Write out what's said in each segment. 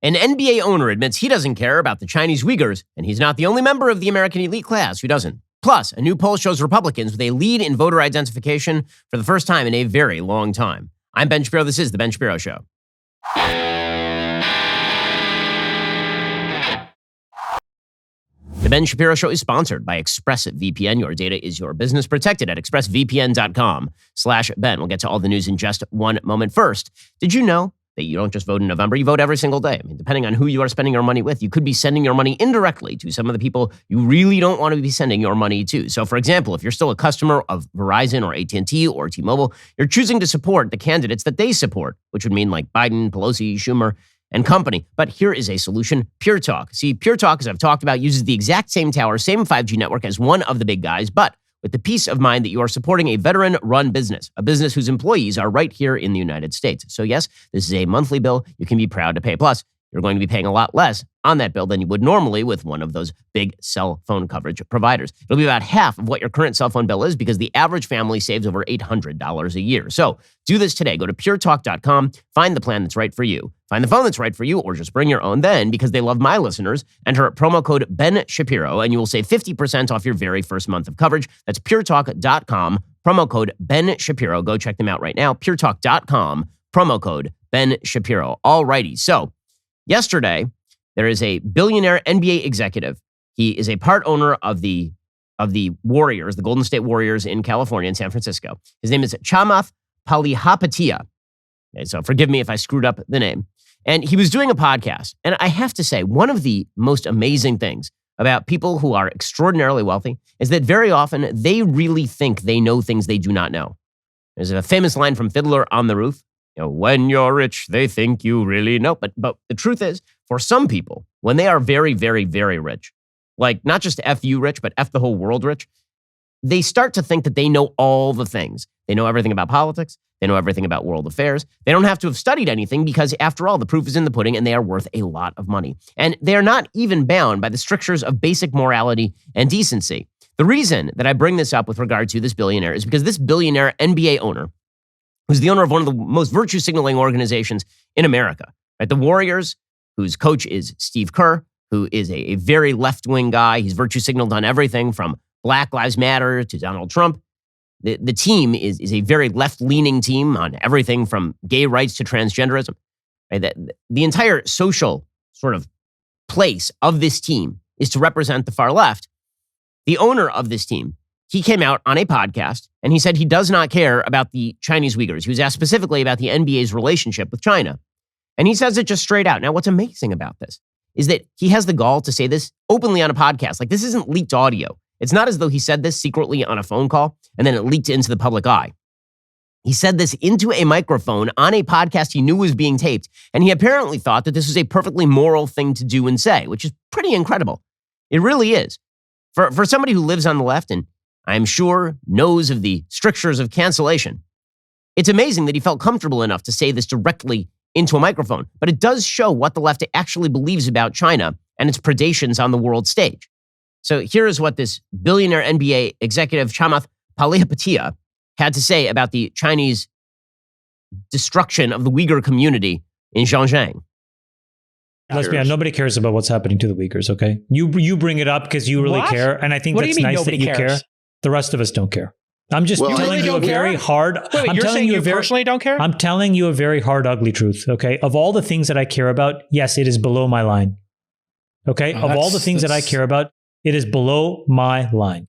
An NBA owner admits he doesn't care about the Chinese Uyghurs, and he's not the only member of the American elite class who doesn't. Plus, a new poll shows Republicans with a lead in voter identification for the first time in a very long time. I'm Ben Shapiro. This is The Ben Shapiro Show. The Ben Shapiro Show is sponsored by ExpressVPN. Your data is your business. Protected at expressvpn.com/Ben. We'll get to all the news in just one moment. First, did you know that you don't just vote in November, you vote every single day? I mean, depending on who you are spending your money with, you could be sending your money indirectly to some of the people you really don't want to be sending your money to. So, for example, if you're still a customer of Verizon or AT&T or T-Mobile, you're choosing to support the candidates that they support, which would mean like Biden, Pelosi, Schumer, and company. But here is a solution: Pure Talk. See, Pure Talk, as I've talked about, uses the exact same tower, same 5G network as one of the big guys, but with the peace of mind that you are supporting a veteran-run business, a business whose employees are right here in the United States. So yes, this is a monthly bill you can be proud to pay. Plus, you're going to be paying a lot less on that bill than you would normally with one of those big cell phone coverage providers. It'll be about half of what your current cell phone bill is because the average family saves over $800 a year. So do this today. Go to puretalk.com, find the plan that's right for you, find the phone that's right for you, or just bring your own. Then, because they love my listeners, enter promo code Ben Shapiro and you will save 50% off your very first month of coverage. That's puretalk.com, promo code Ben Shapiro. Go check them out right now. puretalk.com, promo code Ben Shapiro. All righty. So yesterday, there is a billionaire NBA executive. He is a part owner of the Warriors, the Golden State Warriors in California, in San Francisco. His name is Chamath Palihapitiya. Okay, so forgive me if I screwed up the name. And he was doing a podcast. And I have to say, one of the most amazing things about people who are extraordinarily wealthy is that very often they really think they know things they do not know. There's a famous line from Fiddler on the Roof. You know, when you're rich, they think you really know. But the truth is, for some people, when they are very, very, very rich, like not just F you rich, but F the whole world rich, they start to think that they know all the things. They know everything about politics. They know everything about world affairs. They don't have to have studied anything because, after all, the proof is in the pudding and they are worth a lot of money. And they are not even bound by the strictures of basic morality and decency. The reason that I bring this up with regard to this billionaire is because this billionaire NBA owner, who's the owner of one of the most virtue-signaling organizations in America, right? The Warriors, whose coach is Steve Kerr, who is a very left-wing guy. He's virtue-signaled on everything from Black Lives Matter to Donald Trump. The team is a very left-leaning team on everything from gay rights to transgenderism. Right? The entire social sort of place of this team is to represent the far left. The owner of this team, he came out on a podcast and he said he does not care about the Chinese Uyghurs. He was asked specifically about the NBA's relationship with China. And he says it just straight out. Now, what's amazing about this is that he has the gall to say this openly on a podcast. Like, this isn't leaked audio. It's not as though he said this secretly on a phone call and then it leaked into the public eye. He said this into a microphone on a podcast he knew was being taped. And he apparently thought that this was a perfectly moral thing to do and say, which is pretty incredible. It really is. For somebody who lives on the left and I'm sure knows of the strictures of cancellation, it's amazing that he felt comfortable enough to say this directly into a microphone. But it does show what the left actually believes about China and its predations on the world stage. So here is what this billionaire NBA executive, Chamath Palihapitiya, had to say about the Chinese destruction of the Uyghur community in Xinjiang. Let's be honest, nobody cares about what's happening to the Uyghurs, okay? You bring it up because you really care, and I think that's nice that you care. The rest of us don't care. I'm just telling you a very hard... Wait, you're saying you personally don't care? I'm telling you a very hard, ugly truth, okay? Of all the things that I care about, yes, it is below my line. Okay? Of all the things that I care about, it is below my line.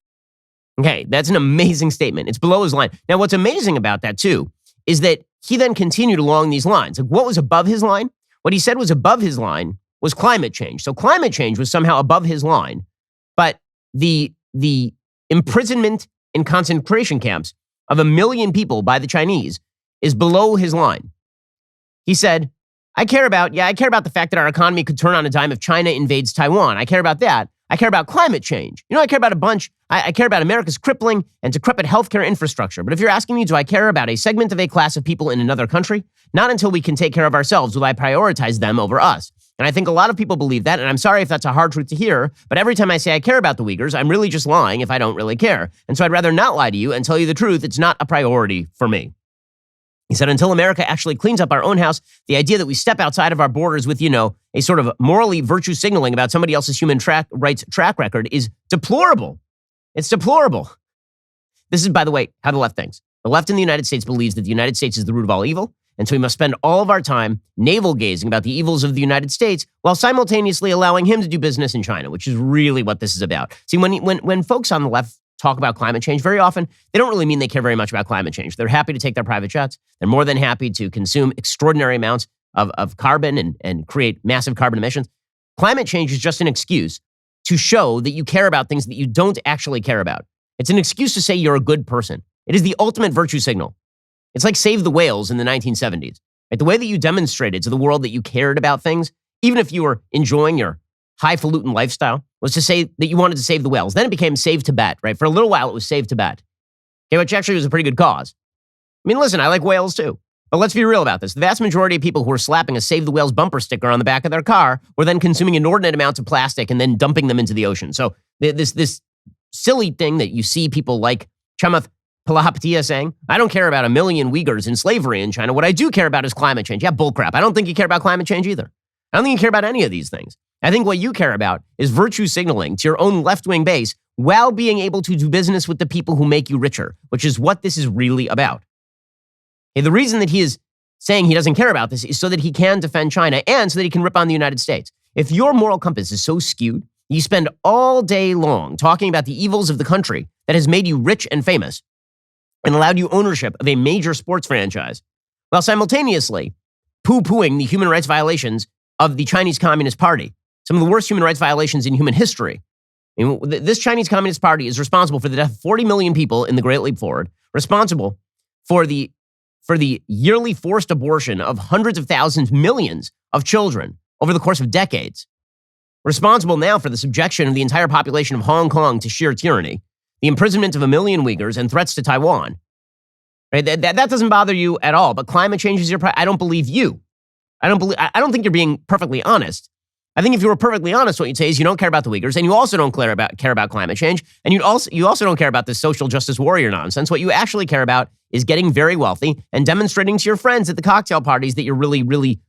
Okay, that's an amazing statement. It's below his line. Now, what's amazing about that, too, is that he then continued along these lines. Like, what was above his line? What he said was above his line was climate change. So climate change was somehow above his line. But the imprisonment in concentration camps of 1 million people by the Chinese is below his line. He said, I care about the fact that our economy could turn on a dime if China invades Taiwan. I care about that. I care about climate change. I care about a bunch. I care about America's crippling and decrepit healthcare infrastructure. But if you're asking me, do I care about a segment of a class of people in another country? Not until we can take care of ourselves will I prioritize them over us. And I think a lot of people believe that, and I'm sorry if that's a hard truth to hear, but every time I say I care about the Uyghurs, I'm really just lying if I don't really care. And so I'd rather not lie to you and tell you the truth. It's not a priority for me. He said, until America actually cleans up our own house, the idea that we step outside of our borders with, a sort of morally virtue signaling about somebody else's human rights track record is deplorable. It's deplorable. This is, by the way, how the left thinks. The left in the United States believes that the United States is the root of all evil, and so we must spend all of our time navel-gazing about the evils of the United States while simultaneously allowing him to do business in China, which is really what this is about. See, when folks on the left talk about climate change, very often, they don't really mean they care very much about climate change. They're happy to take their private jets. They're more than happy to consume extraordinary amounts of carbon and create massive carbon emissions. Climate change is just an excuse to show that you care about things that you don't actually care about. It's an excuse to say you're a good person. It is the ultimate virtue signal. It's like Save the Whales in the 1970s. Right? The way that you demonstrated to the world that you cared about things, even if you were enjoying your highfalutin lifestyle, was to say that you wanted to save the whales. Then it became Save Tibet, right? For a little while, it was Save Tibet, okay, which actually was a pretty good cause. I mean, listen, I like whales too. But let's be real about this. The vast majority of people who were slapping a Save the Whales bumper sticker on the back of their car were then consuming inordinate amounts of plastic and then dumping them into the ocean. So this silly thing that you see people like Chamath Palihapitiya saying, I don't care about 1 million Uyghurs in slavery in China. What I do care about is climate change. Yeah, bullcrap. I don't think you care about climate change either. I don't think you care about any of these things. I think what you care about is virtue signaling to your own left-wing base while being able to do business with the people who make you richer, which is what this is really about. Okay, the reason that he is saying he doesn't care about this is so that he can defend China and so that he can rip on the United States. If your moral compass is so skewed, you spend all day long talking about the evils of the country that has made you rich and famous and allowed you ownership of a major sports franchise, while simultaneously poo-pooing the human rights violations of the Chinese Communist Party, some of the worst human rights violations in human history. I mean, this Chinese Communist Party is responsible for the death of 40 million people in the Great Leap Forward, responsible for the yearly forced abortion of hundreds of thousands, millions of children over the course of decades, responsible now for the subjection of the entire population of Hong Kong to sheer tyranny, the imprisonment of 1 million Uyghurs, and threats to Taiwan. Right? That doesn't bother you at all, but climate change is your problem. I don't believe you. I don't think you're being perfectly honest. I think if you were perfectly honest, what you'd say is you don't care about the Uyghurs, and you also don't care about climate change, and you also don't care about this social justice warrior nonsense. What you actually care about is getting very wealthy and demonstrating to your friends at the cocktail parties that you're really, really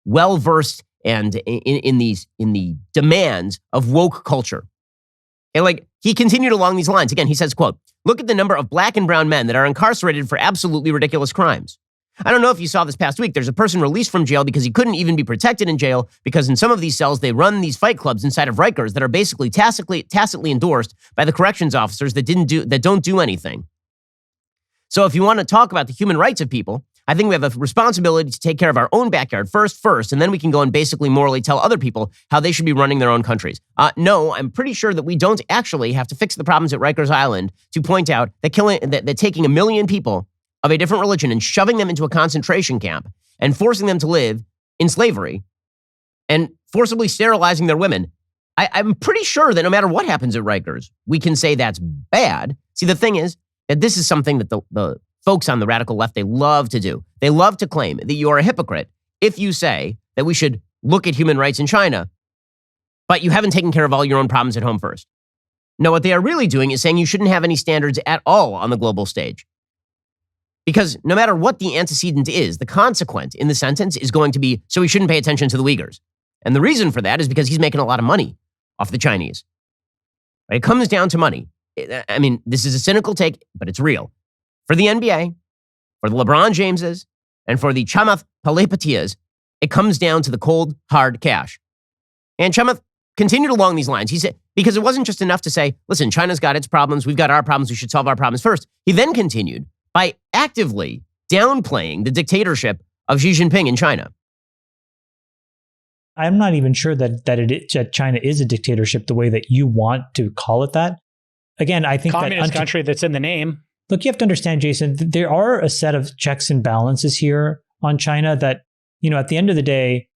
well versed and in the demands of woke culture. And he continued along these lines. Again, he says, quote, look at the number of black and brown men that are incarcerated for absolutely ridiculous crimes. I don't know if you saw this past week, there's a person released from jail because he couldn't even be protected in jail because in some of these cells, they run these fight clubs inside of Rikers that are basically tacitly endorsed by the corrections officers that don't do anything. So if you want to talk about the human rights of people, I think we have a responsibility to take care of our own backyard first, and then we can go and basically morally tell other people how they should be running their own countries. No, I'm pretty sure that we don't actually have to fix the problems at Rikers Island to point out that taking 1 million people of a different religion and shoving them into a concentration camp and forcing them to live in slavery and forcibly sterilizing their women, I'm pretty sure that no matter what happens at Rikers, we can say that's bad. See, the thing is that this is something that the folks on the radical left, they love to do. They love to claim that you are a hypocrite if you say that we should look at human rights in China, but you haven't taken care of all your own problems at home first. No, what they are really doing is saying you shouldn't have any standards at all on the global stage. Because no matter what the antecedent is, the consequent in the sentence is going to be, so we shouldn't pay attention to the Uyghurs. And the reason for that is because he's making a lot of money off the Chinese. It comes down to money. I mean, this is a cynical take, but it's real. For the NBA, for the LeBron Jameses, and for the Chamath Palihapitiyas, it comes down to the cold, hard cash. And Chamath continued along these lines. He said, because it wasn't just enough to say, listen, China's got its problems, we've got our problems, we should solve our problems first. He then continued by actively downplaying the dictatorship of Xi Jinping in China. I'm not even sure that China is a dictatorship the way that you want to call it that. Again, I think communist country that's in the name. Look, you have to understand, Jason, there are a set of checks and balances here on China that, at the end of the day,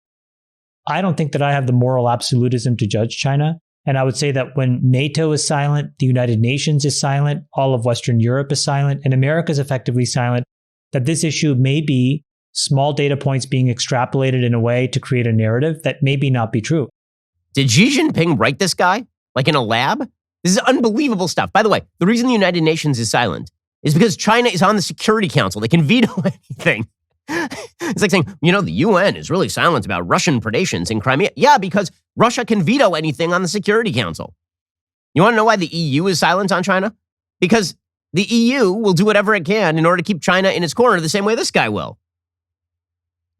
I don't think that I have the moral absolutism to judge China. And I would say that when NATO is silent, the United Nations is silent, all of Western Europe is silent, and America is effectively silent, that this issue may be small data points being extrapolated in a way to create a narrative that maybe not be true. Did Xi Jinping write this guy? Like in a lab? This is unbelievable stuff. By the way, the reason the United Nations is silent is because China is on the Security Council. They can veto anything. It's like saying, the UN is really silent about Russian predations in Crimea. Yeah, because Russia can veto anything on the Security Council. You want to know why the EU is silent on China? Because the EU will do whatever it can in order to keep China in its corner the same way this guy will.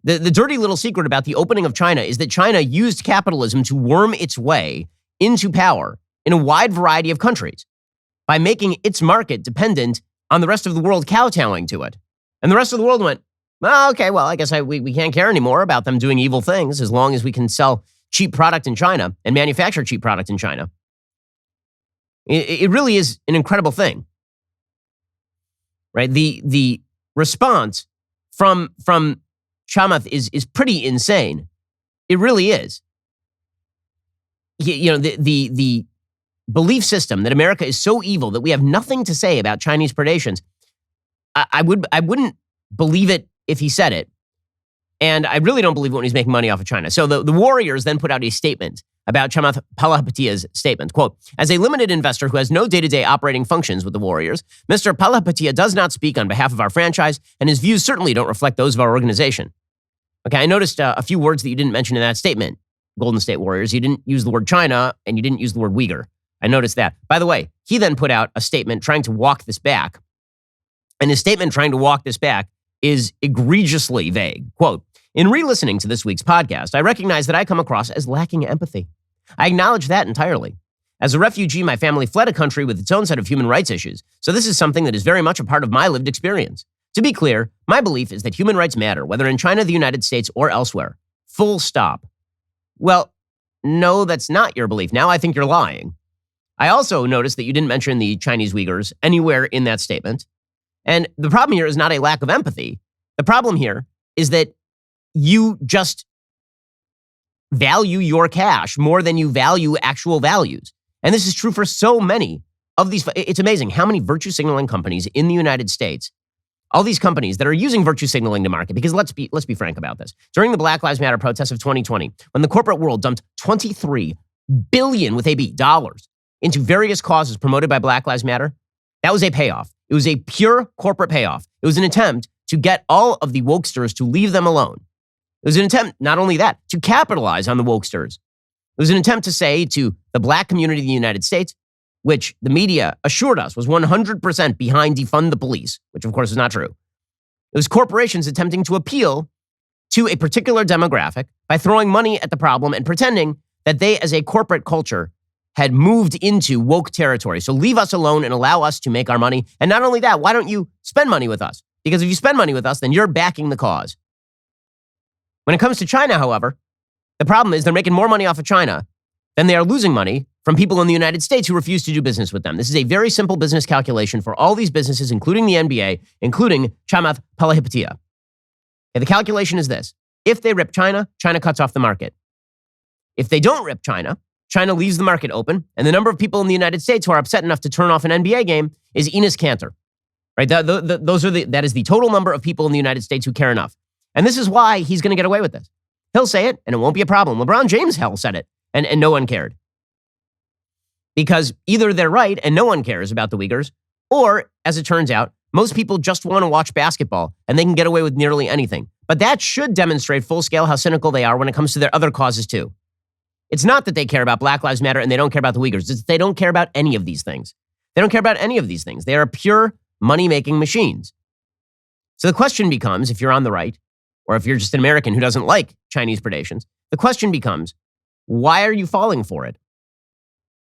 The dirty little secret about the opening of China is that China used capitalism to worm its way into power in a wide variety of countries by making its market dependent on the rest of the world kowtowing to it. And the rest of the world went, well, okay, I guess we can't care anymore about them doing evil things as long as we can sell cheap product in China and manufacture cheap product in China. It really is an incredible thing, right? The response from Chamath is pretty insane. It really is. The belief system that America is so evil that we have nothing to say about Chinese predations. I wouldn't believe it if he said it. And I really don't believe it when he's making money off of China. So the Warriors then put out a statement about Chamath Palihapitiya's statement. Quote, as a limited investor who has no day-to-day operating functions with the Warriors, Mr. Palihapitiya does not speak on behalf of our franchise, and his views certainly don't reflect those of our organization. Okay, I noticed a few words that you didn't mention in that statement, Golden State Warriors. You didn't use the word China, and you didn't use the word Uyghur. I noticed that. By the way, he then put out a statement trying to walk this back. And his statement trying to walk this back is egregiously vague. Quote, in re-listening to this week's podcast, I recognize that I come across as lacking empathy. I acknowledge that entirely. As a refugee, my family fled a country with its own set of human rights issues, so this is something that is very much a part of my lived experience. To be clear, my belief is that human rights matter, whether in China, the United States, or elsewhere. Full stop. Well, no, that's not your belief. Now I think you're lying. I also noticed that you didn't mention the Chinese Uyghurs anywhere in that statement. And the problem here is not a lack of empathy. The problem here is that you just value your cash more than you value actual values. And this is true for so many of these. It's amazing how many virtue signaling companies in the United States, all these companies that are using virtue signaling to market, because let's be frank about this. During the Black Lives Matter protests of 2020, when the corporate world dumped $23 billion with a B dollars into various causes promoted by Black Lives Matter, that was a payoff. It was a pure corporate payoff. It was an attempt to get all of the wokesters to leave them alone. It was an attempt, not only that, to capitalize on the wokesters. It was an attempt to say to the black community in the United States, which the media assured us was 100% behind defund the police, which of course is not true. It was corporations attempting to appeal to a particular demographic by throwing money at the problem and pretending that they, as a corporate culture, had moved into woke territory. So leave us alone and allow us to make our money. And not only that, why don't you spend money with us? Because if you spend money with us, then you're backing the cause. When it comes to China, however, the problem is they're making more money off of China than they are losing money from people in the United States who refuse to do business with them. This is a very simple business calculation for all these businesses, including the NBA, including Chamath Palihapitiya. And the calculation is this. If they rip China, China cuts off the market. If they don't rip China, China leaves the market open, and the number of people in the United States who are upset enough to turn off an NBA game is Enos Kanter. Right? That is the total number of people in the United States who care enough. And this is why he's going to get away with this. He'll say it, and it won't be a problem. LeBron James, hell, said it, and no one cared. Because either they're right and no one cares about the Uyghurs, or, as it turns out, most people just want to watch basketball, and they can get away with nearly anything. But that should demonstrate full-scale how cynical they are when it comes to their other causes, too. It's not that they care about Black Lives Matter and they don't care about the Uyghurs. It's that they don't care about any of these things. They don't care about any of these things. They are pure money-making machines. So the question becomes, if you're on the right, or if you're just an American who doesn't like Chinese predations, the question becomes, why are you falling for it?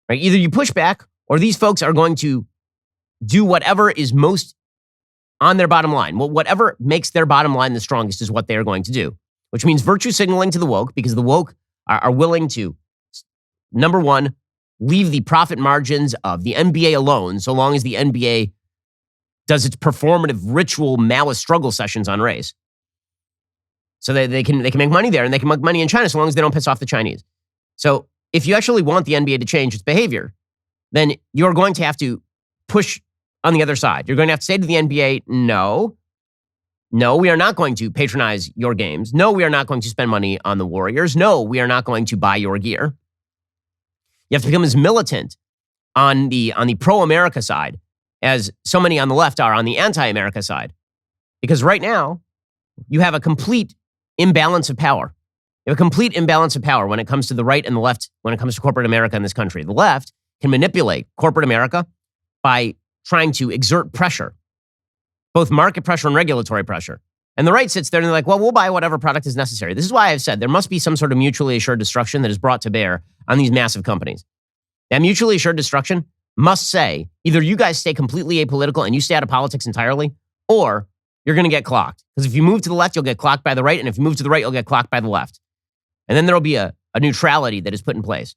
Right? Either you push back, or these folks are going to do whatever is most on their bottom line. Well, whatever makes their bottom line the strongest is what they are going to do, which means virtue signaling to the woke, because the woke are willing to, number one, leave the profit margins of the NBA alone so long as the NBA does its performative ritual Maoist struggle sessions on race. So they can make money there, and they can make money in China so long as they don't piss off the Chinese. So if you actually want the NBA to change its behavior, then you're going to have to push on the other side. You're going to have to say to the NBA, no, we are not going to patronize your games. No, we are not going to spend money on the Warriors. No, we are not going to buy your gear. You have to become as militant on the pro-America side as so many on the left are on the anti-America side. Because right now, you have a complete imbalance of power. You have a complete imbalance of power when it comes to the right and the left, when it comes to corporate America in this country. The left can manipulate corporate America by trying to exert pressure, both market pressure and regulatory pressure. And the right sits there and they're like, well, we'll buy whatever product is necessary. This is why I've said there must be some sort of mutually assured destruction that is brought to bear on these massive companies. That mutually assured destruction must say, either you guys stay completely apolitical and you stay out of politics entirely, or you're going to get clocked. Because if you move to the left, you'll get clocked by the right. And if you move to the right, you'll get clocked by the left. And then there'll be a neutrality that is put in place.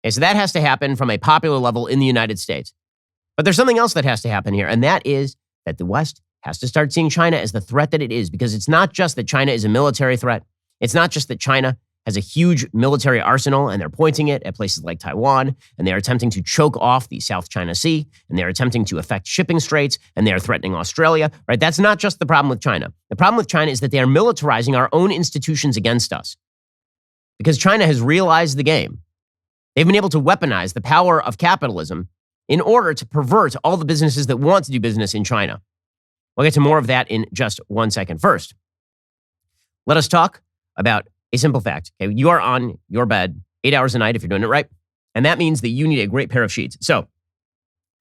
Okay, so that has to happen from a popular level in the United States. But there's something else that has to happen here, and that is that the West has to start seeing China as the threat that it is, because it's not just that China is a military threat. It's not just that China has a huge military arsenal and they're pointing it at places like Taiwan, and they're attempting to choke off the South China Sea, and they're attempting to affect shipping straits, and they're threatening Australia, right? That's not just the problem with China. The problem with China is that they are militarizing our own institutions against us, because China has realized the game. They've been able to weaponize the power of capitalism in order to pervert all the businesses that want to do business in China. We'll get to more of that in just 1 second. First, let us talk about a simple fact. Okay, you are on your bed 8 hours a night if you're doing it right. And that means that you need a great pair of sheets. So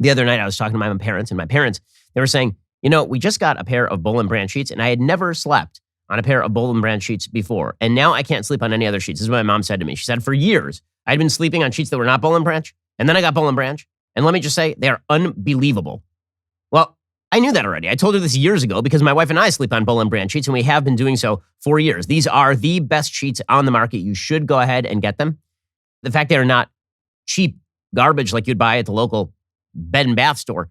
the other night I was talking to my parents, and my parents, they were saying, you know, we just got a pair of Boll & Branch sheets, and I had never slept on a pair of Boll & Branch sheets before. And now I can't sleep on any other sheets. This is what my mom said to me. She said, for years, I'd been sleeping on sheets that were not Boll & Branch. And then I got Boll & Branch. And let me just say, they are unbelievable. Well, I knew that already. I told her this years ago because my wife and I sleep on Boll & Branch sheets, and we have been doing so for years. These are the best sheets on the market. You should go ahead and get them. The fact they are not cheap garbage like you'd buy at the local bed and bath store,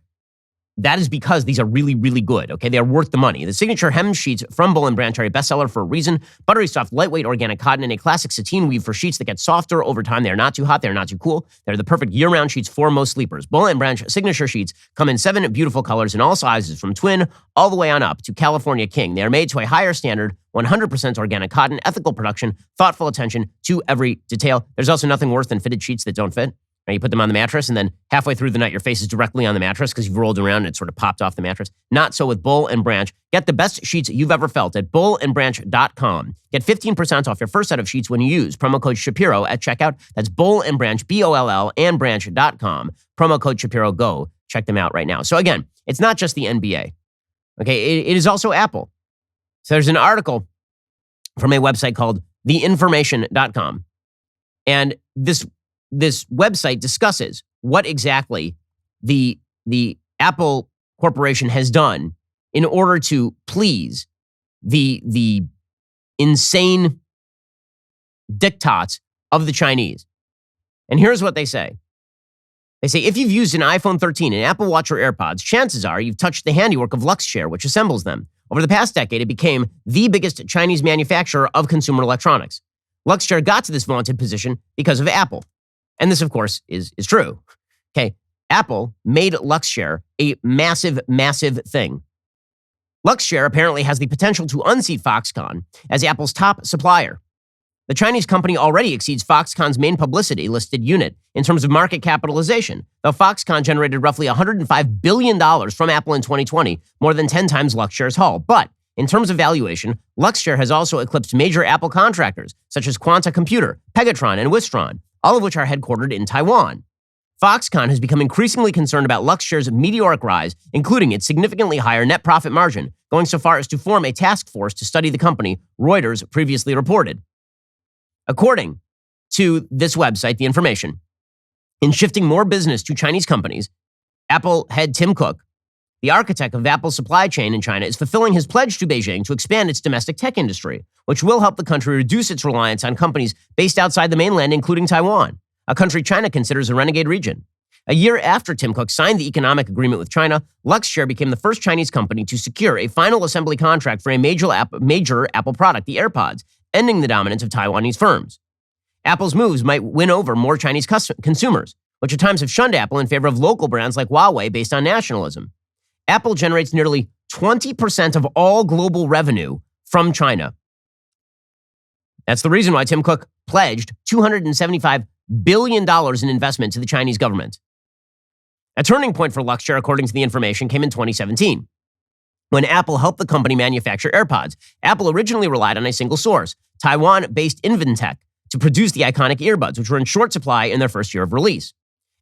that is because these are really, really good, okay? They are worth the money. The signature hem sheets from Boll & Branch are a bestseller for a reason. Buttery soft, lightweight organic cotton and a classic sateen weave for sheets that get softer over time. They are not too hot. They are not too cool. They're the perfect year-round sheets for most sleepers. Boll & Branch signature sheets come in 7 beautiful colors in all sizes, from twin all the way on up to California King. They are made to a higher standard, 100% organic cotton, ethical production, thoughtful attention to every detail. There's also nothing worse than fitted sheets that don't fit. Now you put them on the mattress, and then halfway through the night, your face is directly on the mattress because you've rolled around and it sort of popped off the mattress. Not so with Boll & Branch. Get the best sheets you've ever felt at bollandbranch.com. Get 15% off your first set of sheets when you use promo code Shapiro at checkout. That's Boll & Branch, BOLL, and branch.com. Promo code Shapiro. Go check them out right now. So again, it's not just the NBA. Okay, it is also Apple. So there's an article from a website called theinformation.com. And this website discusses what exactly the Apple Corporation has done in order to please the insane diktats of the Chinese. And here's what they say. They say, if you've used an iPhone 13, an Apple Watch, or AirPods, chances are you've touched the handiwork of Luxshare, which assembles them. Over the past decade, it became the biggest Chinese manufacturer of consumer electronics. Luxshare got to this vaunted position because of Apple. And this, of course, is true. Okay, Apple made Luxshare a massive, massive thing. Luxshare apparently has the potential to unseat Foxconn as Apple's top supplier. The Chinese company already exceeds Foxconn's main publicity listed unit in terms of market capitalization, though Foxconn generated roughly $105 billion from Apple in 2020, more than 10 times Luxshare's haul. But in terms of valuation, Luxshare has also eclipsed major Apple contractors such as Quanta Computer, Pegatron, and Wistron, all of which are headquartered in Taiwan. Foxconn has become increasingly concerned about Luxshare's meteoric rise, including its significantly higher net profit margin, going so far as to form a task force to study the company, Reuters previously reported. According to this website, The Information, in shifting more business to Chinese companies, Apple head Tim Cook, the architect of Apple's supply chain in China, is fulfilling his pledge to Beijing to expand its domestic tech industry, which will help the country reduce its reliance on companies based outside the mainland, including Taiwan, a country China considers a renegade region. A year after Tim Cook signed the economic agreement with China, Luxshare became the first Chinese company to secure a final assembly contract for a major Apple product, the AirPods, ending the dominance of Taiwanese firms. Apple's moves might win over more Chinese consumers, which at times have shunned Apple in favor of local brands like Huawei based on nationalism. Apple generates nearly 20% of all global revenue from China. That's the reason why Tim Cook pledged $275 billion in investment to the Chinese government. A turning point for Luxshare, according to the information, came in 2017, when Apple helped the company manufacture AirPods. Apple originally relied on a single source, Taiwan-based Inventec, to produce the iconic earbuds, which were in short supply in their first year of release.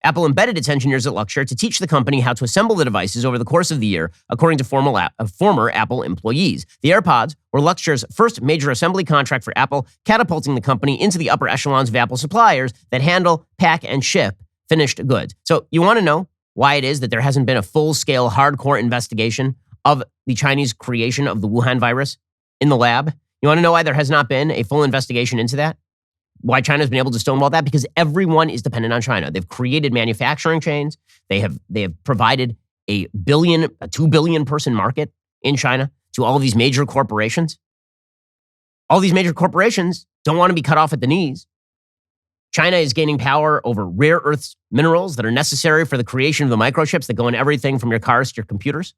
Apple embedded its engineers at Luxshare to teach the company how to assemble the devices over the course of the year, according to former Apple employees. The AirPods were Luxshare's first major assembly contract for Apple, catapulting the company into the upper echelons of Apple suppliers that handle, pack, and ship finished goods. So you want to know why it is that there hasn't been a full-scale, hardcore investigation of the Chinese creation of the Wuhan virus in the lab? You want to know why there has not been a full investigation into that? Why China's been able to stonewall that? Because everyone is dependent on China. They've created manufacturing chains. They have provided a 2 billion person market in China to all of these major corporations. All these major corporations don't want to be cut off at the knees. China is gaining power over rare earth minerals that are necessary for the creation of the microchips that go in everything from your cars to your computers.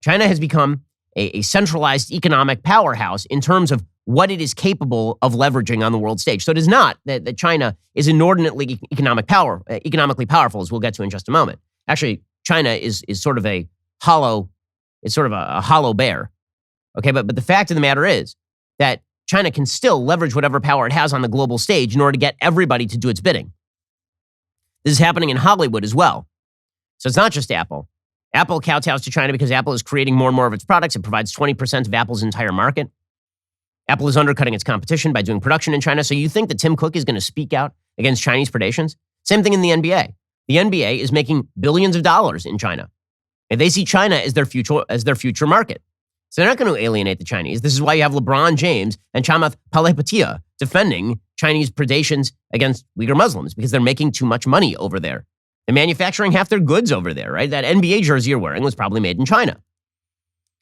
China has become a centralized economic powerhouse in terms of what it is capable of leveraging on the world stage. So it is not that China is inordinately economically powerful, as we'll get to in just a moment. Actually, China is sort of a hollow bear. Okay, but the fact of the matter is that China can still leverage whatever power it has on the global stage in order to get everybody to do its bidding. This is happening in Hollywood as well. So it's not just Apple. Apple kowtows to China because Apple is creating more and more of its products. It provides 20% of Apple's entire market. Apple is undercutting its competition by doing production in China. So you think that Tim Cook is going to speak out against Chinese predations? Same thing in the NBA. The NBA is making billions of dollars in China. And they see China as their future market. So they're not going to alienate the Chinese. This is why you have LeBron James and Chamath Palihapitiya defending Chinese predations against Uyghur Muslims because they're making too much money over there. They're manufacturing half their goods over there, right? That NBA jersey you're wearing was probably made in China.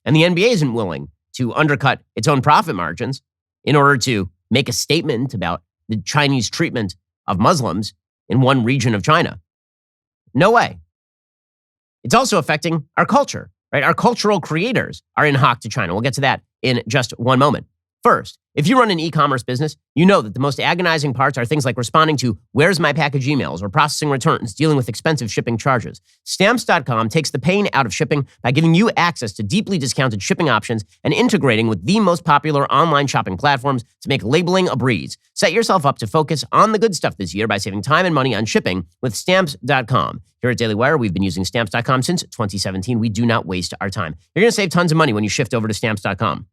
And the NBA isn't willing to undercut its own profit margins in order to make a statement about the Chinese treatment of Muslims in one region of China. No way. It's also affecting our culture, right? Our cultural creators are in hock to China. We'll get to that in just one moment. First, if you run an e-commerce business, you know that the most agonizing parts are things like responding to "where's my package" emails or processing returns, dealing with expensive shipping charges. Stamps.com takes the pain out of shipping by giving you access to deeply discounted shipping options and integrating with the most popular online shopping platforms to make labeling a breeze. Set yourself up to focus on the good stuff this year by saving time and money on shipping with Stamps.com. Here at Daily Wire, we've been using Stamps.com since 2017. We do not waste our time. You're going to save tons of money when you shift over to Stamps.com.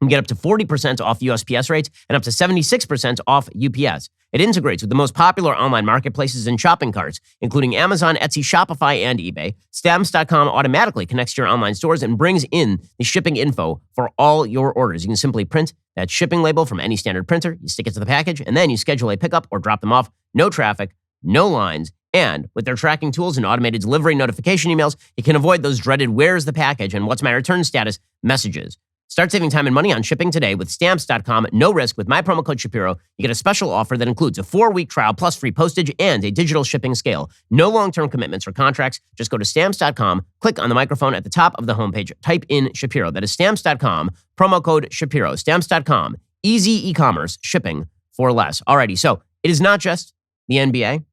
You can get up to 40% off USPS rates and up to 76% off UPS. It integrates with the most popular online marketplaces and shopping carts, including Amazon, Etsy, Shopify, and eBay. Stamps.com automatically connects to your online stores and brings in the shipping info for all your orders. You can simply print that shipping label from any standard printer, you stick it to the package, and then you schedule a pickup or drop them off. No traffic, no lines, and with their tracking tools and automated delivery notification emails, you can avoid those dreaded "where's the package" and "what's my return status" messages. Start saving time and money on shipping today with Stamps.com. No risk. With my promo code Shapiro, you get a special offer that includes a 4-week trial plus free postage and a digital shipping scale. No long-term commitments or contracts. Just go to Stamps.com, click on the microphone at the top of the homepage, type in Shapiro. That is Stamps.com, promo code Shapiro. Stamps.com, easy e-commerce, shipping for less. Alrighty, so it is not just the NBA,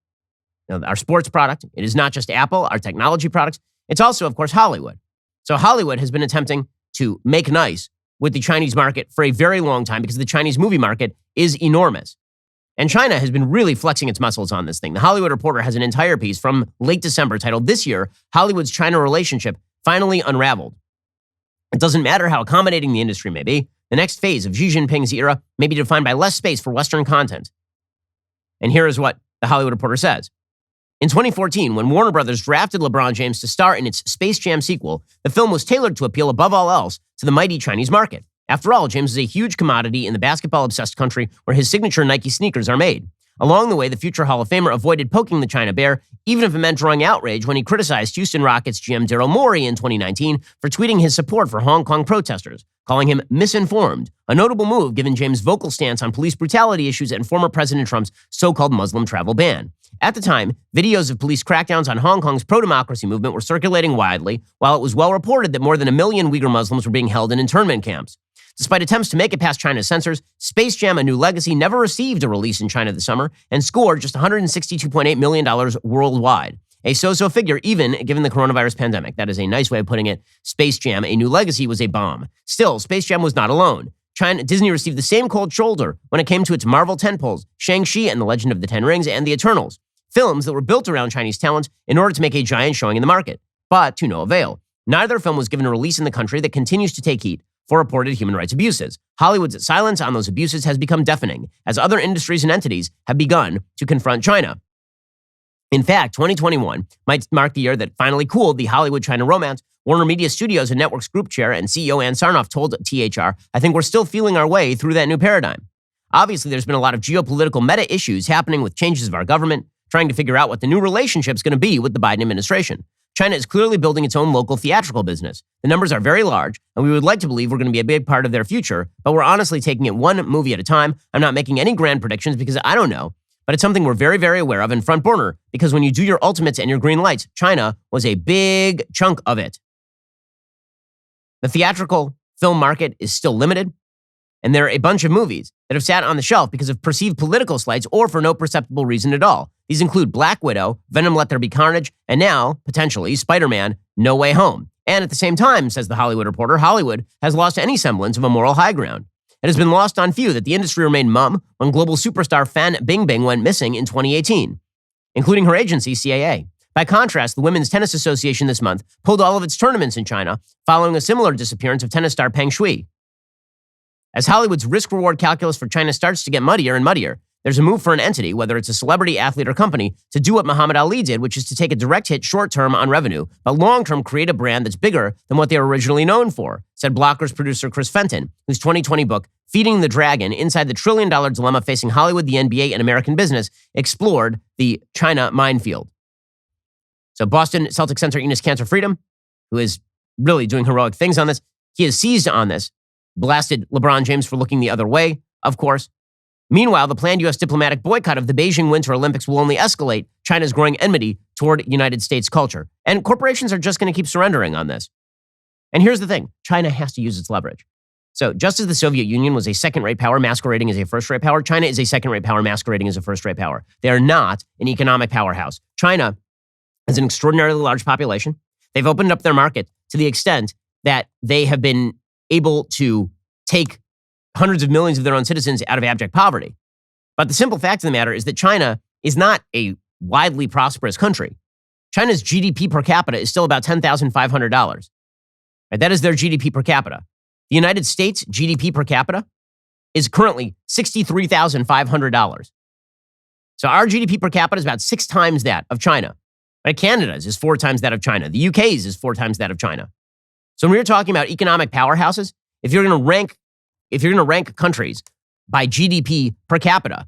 our sports product. It is not just Apple, our technology products. It's also, of course, Hollywood. So Hollywood has been attempting to make nice with the Chinese market for a very long time because the Chinese movie market is enormous. And China has been really flexing its muscles on this thing. The Hollywood Reporter has an entire piece from late December titled, "This Year, Hollywood's China Relationship Finally Unraveled." It doesn't matter how accommodating the industry may be, the next phase of Xi Jinping's era may be defined by less space for Western content. And here is what the Hollywood Reporter says. In 2014, when Warner Brothers drafted LeBron James to star in its Space Jam sequel, the film was tailored to appeal above all else to the mighty Chinese market. After all, James is a huge commodity in the basketball-obsessed country where his signature Nike sneakers are made. Along the way, the future Hall of Famer avoided poking the China bear, even if it meant drawing outrage when he criticized Houston Rockets GM Daryl Morey in 2019 for tweeting his support for Hong Kong protesters, calling him misinformed, a notable move given James' vocal stance on police brutality issues and former President Trump's so-called Muslim travel ban. At the time, videos of police crackdowns on Hong Kong's pro-democracy movement were circulating widely, while it was well reported that more than 1 million Uyghur Muslims were being held in internment camps. Despite attempts to make it past China's censors, Space Jam: A New Legacy never received a release in China this summer and scored just $162.8 million worldwide. A so-so figure, even given the coronavirus pandemic. That is a nice way of putting it. Space Jam, A New Legacy, was a bomb. Still, Space Jam was not alone. Disney received the same cold shoulder when it came to its Marvel tentpoles, Shang-Chi and the Legend of the Ten Rings, and the Eternals, films that were built around Chinese talent in order to make a giant showing in the market, but to no avail. Neither film was given a release in the country that continues to take heat for reported human rights abuses. Hollywood's silence on those abuses has become deafening, as other industries and entities have begun to confront China. In fact, 2021 might mark the year that finally cooled the Hollywood-China romance. Warner Media Studios and Networks Group Chair and CEO Ann Sarnoff told THR, "I think we're still feeling our way through that new paradigm." Obviously, there's been a lot of geopolitical meta issues happening with changes of our government, trying to figure out what the new relationship's going to be with the Biden administration. China is clearly building its own local theatrical business. The numbers are very large, and we would like to believe we're going to be a big part of their future, but we're honestly taking it one movie at a time. I'm not making any grand predictions because I don't know, but it's something we're very, very aware of in front burner, because when you do your ultimates and your green lights, China was a big chunk of it. The theatrical film market is still limited, and there are a bunch of movies that have sat on the shelf because of perceived political slights or for no perceptible reason at all. These include Black Widow, Venom Let There Be Carnage, and now, potentially, Spider-Man No Way Home. And at the same time, says The Hollywood Reporter, Hollywood has lost any semblance of a moral high ground. It has been lost on few that the industry remained mum when global superstar Fan Bingbing went missing in 2018, including her agency, CAA. By contrast, the Women's Tennis Association this month pulled all of its tournaments in China following a similar disappearance of tennis star Peng Shui. As Hollywood's risk-reward calculus for China starts to get muddier and muddier, there's a move for an entity, whether it's a celebrity, athlete, or company, to do what Muhammad Ali did, which is to take a direct hit short-term on revenue, but long-term create a brand that's bigger than what they were originally known for, said Blockers producer Chris Fenton, whose 2020 book, Feeding the Dragon, Inside the Trillion-Dollar Dilemma Facing Hollywood, the NBA, and American Business, explored the China minefield. So Boston Celtics center Enes Kanter Freedom, who is really doing heroic things on this, he has seized on this, blasted LeBron James for looking the other way, of course. Meanwhile, the planned U.S. diplomatic boycott of the Beijing Winter Olympics will only escalate China's growing enmity toward United States culture. And corporations are just going to keep surrendering on this. And here's the thing. China has to use its leverage. So just as the Soviet Union was a second-rate power masquerading as a first-rate power, China is a second-rate power masquerading as a first-rate power. They are not an economic powerhouse. China has an extraordinarily large population. They've opened up their market to the extent that they have been able to take hundreds of millions of their own citizens out of abject poverty. But the simple fact of the matter is that China is not a widely prosperous country. China's GDP per capita is still about $10,500. Right? That is their GDP per capita. The United States GDP per capita is currently $63,500. So our GDP per capita is about 6 times that of China. Right? Canada's is 4 times that of China. The UK's is 4 times that of China. So when we're talking about economic powerhouses, if you're going to rank countries by GDP per capita,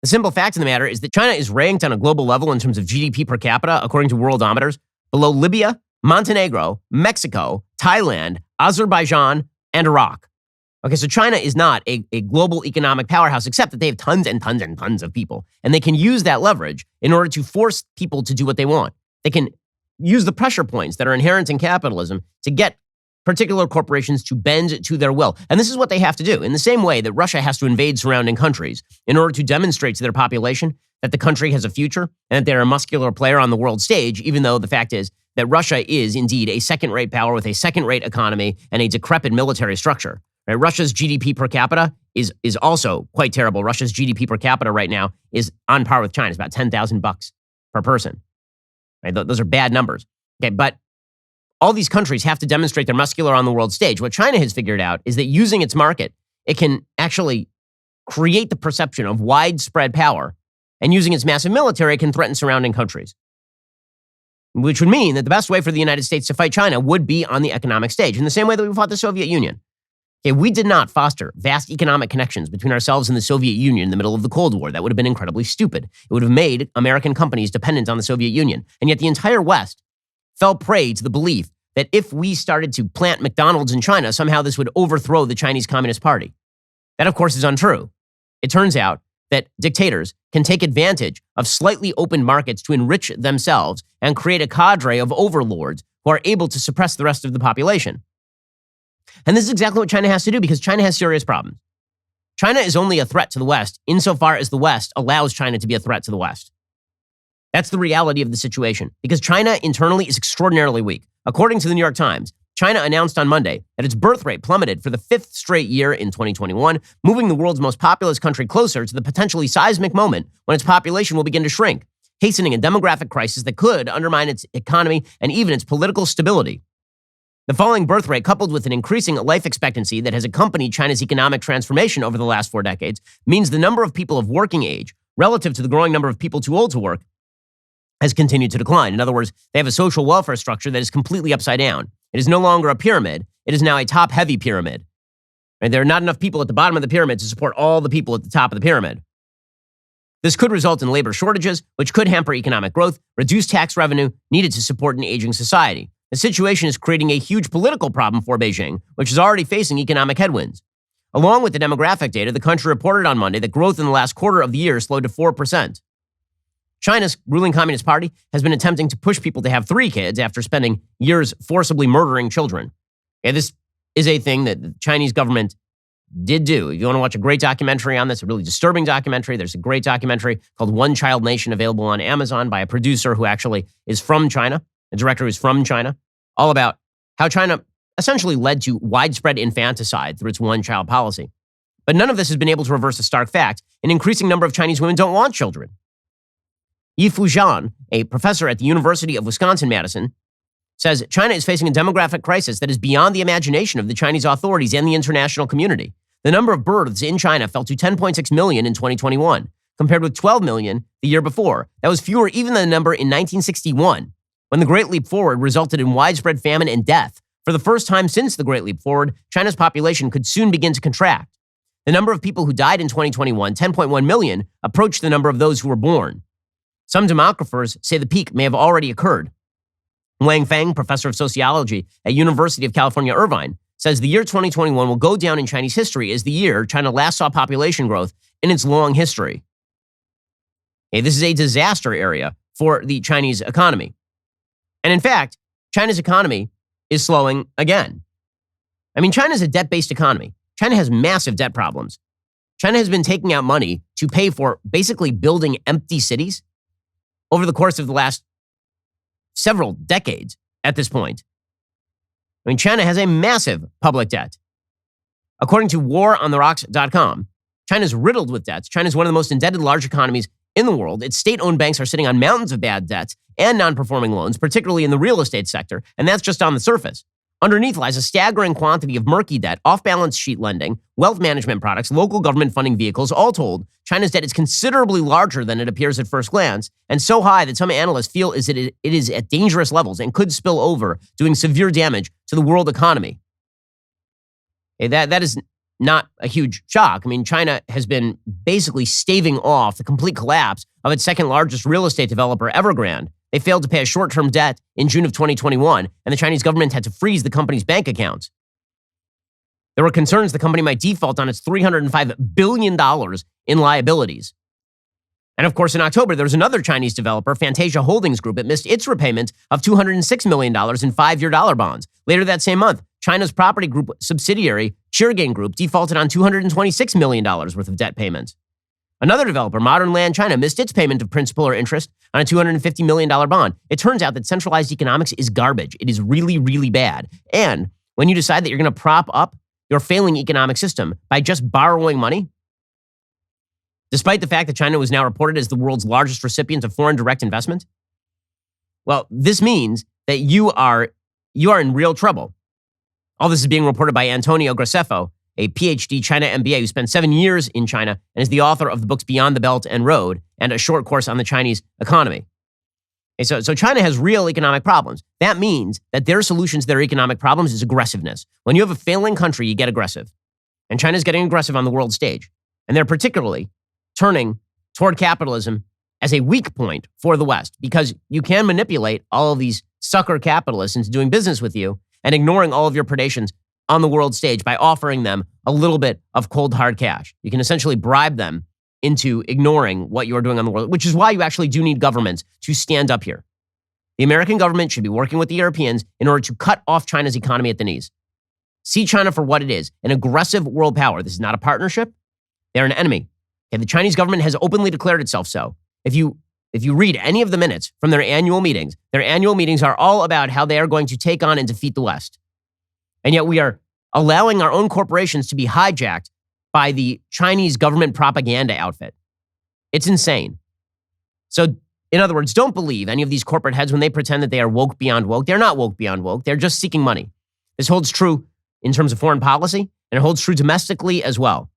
the simple fact of the matter is that China is ranked on a global level in terms of GDP per capita, according to Worldometers, below Libya, Montenegro, Mexico, Thailand, Azerbaijan, and Iraq. Okay, so China is not a global economic powerhouse, except that they have tons and tons and tons of people. And they can use that leverage in order to force people to do what they want. They can use the pressure points that are inherent in capitalism to get particular corporations to bend to their will. And this is what they have to do. In the same way that Russia has to invade surrounding countries in order to demonstrate to their population that the country has a future and that they're a muscular player on the world stage, even though the fact is that Russia is indeed a second-rate power with a second-rate economy and a decrepit military structure. Right? Russia's GDP per capita is also quite terrible. Russia's GDP per capita right now is on par with China's, about $10,000 per person. Right? Those are bad numbers. Okay, but all these countries have to demonstrate they're muscular on the world stage. What China has figured out is that using its market, it can actually create the perception of widespread power, and using its massive military, it can threaten surrounding countries. Which would mean that the best way for the United States to fight China would be on the economic stage, in the same way that we fought the Soviet Union. Okay, we did not foster vast economic connections between ourselves and the Soviet Union in the middle of the Cold War. That would have been incredibly stupid. It would have made American companies dependent on the Soviet Union. And yet the entire West fell prey to the belief that if we started to plant McDonald's in China, somehow this would overthrow the Chinese Communist Party. That, of course, is untrue. It turns out that dictators can take advantage of slightly open markets to enrich themselves and create a cadre of overlords who are able to suppress the rest of the population. And this is exactly what China has to do, because China has serious problems. China is only a threat to the West insofar as the West allows China to be a threat to the West. That's the reality of the situation, because China internally is extraordinarily weak. According to the New York Times, China announced on Monday that its birth rate plummeted for the fifth straight year in 2021, moving the world's most populous country closer to the potentially seismic moment when its population will begin to shrink, hastening a demographic crisis that could undermine its economy and even its political stability. The falling birth rate, coupled with an increasing life expectancy that has accompanied China's economic transformation over the last 4 decades, means the number of people of working age, relative to the growing number of people too old to work, has continued to decline. In other words, they have a social welfare structure that is completely upside down. It is no longer a pyramid. It is now a top-heavy pyramid. And there are not enough people at the bottom of the pyramid to support all the people at the top of the pyramid. This could result in labor shortages, which could hamper economic growth, reduce tax revenue needed to support an aging society. The situation is creating a huge political problem for Beijing, which is already facing economic headwinds. Along with the demographic data, the country reported on Monday that growth in the last quarter of the year slowed to 4%. China's ruling Communist Party has been attempting to push people to have 3 kids after spending years forcibly murdering children. And this is a thing that the Chinese government did do. If you want to watch a great documentary on this, a really disturbing documentary, there's a great documentary called One Child Nation available on Amazon by a producer who actually is from China, a director who's from China, all about how China essentially led to widespread infanticide through its one-child policy. But none of this has been able to reverse a stark fact. An increasing number of Chinese women don't want children. Yifu Zhan, a professor at the University of Wisconsin-Madison, says China is facing a demographic crisis that is beyond the imagination of the Chinese authorities and the international community. The number of births in China fell to 10.6 million in 2021, compared with 12 million the year before. That was fewer even than the number in 1961, when the Great Leap Forward resulted in widespread famine and death. For the first time since the Great Leap Forward, China's population could soon begin to contract. The number of people who died in 2021, 10.1 million, approached the number of those who were born. Some demographers say the peak may have already occurred. Wang Feng, professor of sociology at University of California, Irvine, says the year 2021 will go down in Chinese history as the year China last saw population growth in its long history. Hey, this is a disaster area for the Chinese economy. And in fact, China's economy is slowing again. I mean, China is a debt-based economy. China has massive debt problems. China has been taking out money to pay for basically building empty cities over the course of the last several decades at this point. I mean, China has a massive public debt. According to warontherocks.com, China is riddled with debts. China is one of the most indebted large economies in the world. Its state-owned banks are sitting on mountains of bad debts and non-performing loans, particularly in the real estate sector, and that's just on the surface. Underneath lies a staggering quantity of murky debt, off-balance sheet lending, wealth management products, local government funding vehicles. All told, China's debt is considerably larger than it appears at first glance, and so high that some analysts feel it is at dangerous levels and could spill over, doing severe damage to the world economy. That is not a huge shock. I mean, China has been basically staving off the complete collapse of its second largest real estate developer, Evergrande. They failed to pay a short-term debt in June of 2021, and the Chinese government had to freeze the company's bank accounts. There were concerns the company might default on its $305 billion in liabilities. And of course, in October, there was another Chinese developer, Fantasia Holdings Group. It missed its repayment of $206 million in 5-year dollar bonds. Later that same month, China's property group subsidiary, Shirgain Group, defaulted on $226 million worth of debt payments. Another developer, Modern Land China, missed its payment of principal or interest on a $250 million bond. It turns out that centralized economics is garbage. It is really, really bad. And when you decide that you're going to prop up your failing economic system by just borrowing money, despite the fact that China was now reported as the world's largest recipient of foreign direct investment, well, this means that you are in real trouble. All this is being reported by Antonio Graceffo, a PhD China MBA who spent 7 years in China and is the author of the books Beyond the Belt and Road and a short course on the Chinese economy. So China has real economic problems. That means that their solution to their economic problems is aggressiveness. When you have a failing country, you get aggressive. And China's getting aggressive on the world stage. And they're particularly turning toward capitalism as a weak point for the West, because you can manipulate all of these sucker capitalists into doing business with you and ignoring all of your predations on the world stage by offering them a little bit of cold, hard cash. You can essentially bribe them into ignoring what you're doing on the world, which is why you actually do need governments to stand up here. The American government should be working with the Europeans in order to cut off China's economy at the knees. See China for what it is, an aggressive world power. This is not a partnership. They're an enemy. Okay, the Chinese government has openly declared itself so. If you If you read any of the minutes from their annual meetings are all about how they are going to take on and defeat the West. And yet we are allowing our own corporations to be hijacked by the Chinese government propaganda outfit. It's insane. So, in other words, don't believe any of these corporate heads when they pretend that they are woke beyond woke. They're not woke beyond woke. They're just seeking money. This holds true in terms of foreign policy, and it holds true domestically as well.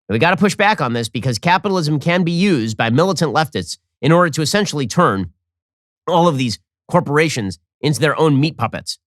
And we got to push back on this because capitalism can be used by militant leftists in order to essentially turn all of these corporations into their own meat puppets.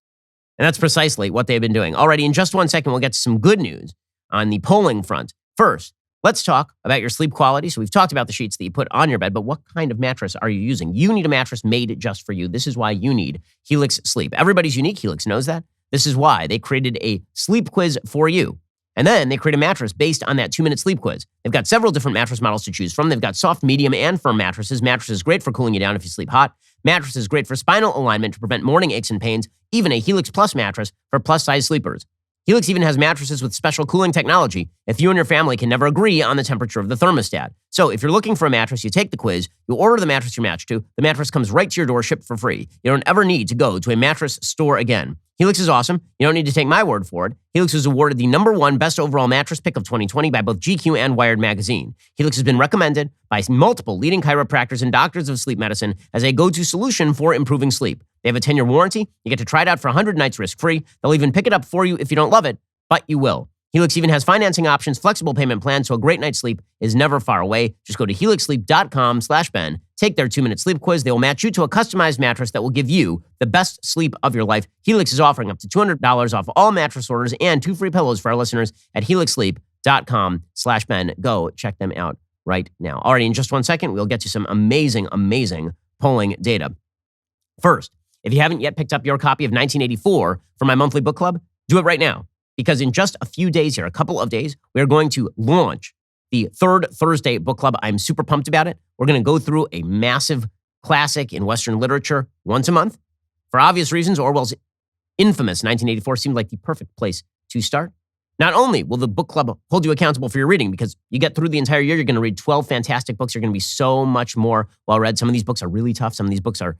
And that's precisely what they've been doing. Alrighty, in just 1 second, we'll get to some good news on the polling front. First, let's talk about your sleep quality. So we've talked about the sheets that you put on your bed, but what kind of mattress are you using? You need a mattress made just for you. This is why you need Helix Sleep. Everybody's unique. Helix knows that. This is why they created a sleep quiz for you. And then they create a mattress based on that 2-minute sleep quiz. They've got several different mattress models to choose from. They've got soft, medium, and firm mattresses. Mattresses great for cooling you down if you sleep hot. Mattresses great for spinal alignment to prevent morning aches and pains. Even a Helix Plus mattress for plus-size sleepers. Helix even has mattresses with special cooling technology if you and your family can never agree on the temperature of the thermostat. So if you're looking for a mattress, you take the quiz, you order the mattress you're matched to, the mattress comes right to your door, shipped for free. You don't ever need to go to a mattress store again. Helix is awesome. You don't need to take my word for it. Helix was awarded the #1 best overall mattress pick of 2020 by both GQ and Wired magazine. Helix has been recommended by multiple leading chiropractors and doctors of sleep medicine as a go-to solution for improving sleep. They have a 10-year warranty. You get to try it out for 100 nights risk-free. They'll even pick it up for you if you don't love it, but you will. Helix even has financing options, flexible payment plans, so a great night's sleep is never far away. Just go to helixsleep.com/Ben. Take their 2-minute sleep quiz. They will match you to a customized mattress that will give you the best sleep of your life. Helix is offering up to $200 off all mattress orders and 2 free pillows for our listeners at helixsleep.com/Ben. Go check them out right now. Alrighty, in just 1 second, we'll get to some amazing, amazing polling data. First, if you haven't yet picked up your copy of 1984 for my monthly book club, do it right now. Because in just a few days here, a couple of days, we are going to launch the third Thursday book club. I'm super pumped about it. We're going to go through a massive classic in Western literature once a month. For obvious reasons, Orwell's infamous 1984 seemed like the perfect place to start. Not only will the book club hold you accountable for your reading, because you get through the entire year, you're going to read 12 fantastic books. You're going to be so much more well-read. Some of these books are really tough. Some of these books are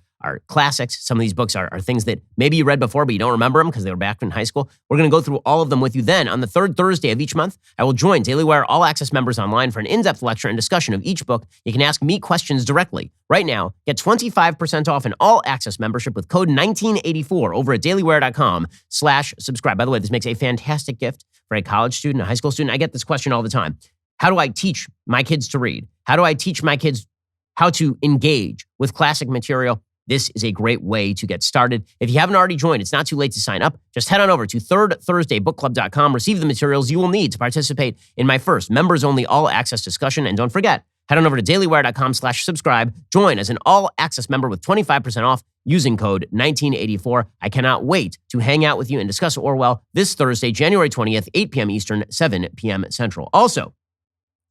classics. Some of these books are things that maybe you read before, but you don't remember them because they were back in high school. We're going to go through all of them with you. Then, on the third Thursday of each month, I will join Daily Wire All Access members online for an in-depth lecture and discussion of each book. You can ask me questions directly. Right now, get 25% off an All Access membership with code 1984 over at dailywire.com/subscribe. By the way, this makes a fantastic gift for a college student, a high school student. I get this question all the time. How do I teach my kids to read? How do I teach my kids how to engage with classic material? This is a great way to get started. If you haven't already joined, it's not too late to sign up. Just head on over to thirdthursdaybookclub.com, receive the materials you will need to participate in my first members-only all-access discussion. And don't forget, head on over to dailywire.com/subscribe. Join as an all-access member with 25% off using code 1984. I cannot wait to hang out with you and discuss Orwell this Thursday, January 20th, 8 p.m. Eastern, 7 p.m. Central. Also,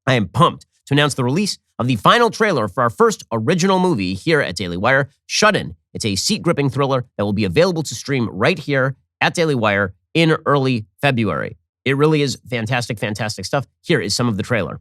I am pumped to announce the release of the final trailer for our first original movie here at Daily Wire, Shut In. It's a seat-gripping thriller that will be available to stream right here at Daily Wire in early February. It really is fantastic, fantastic stuff. Here is some of the trailer.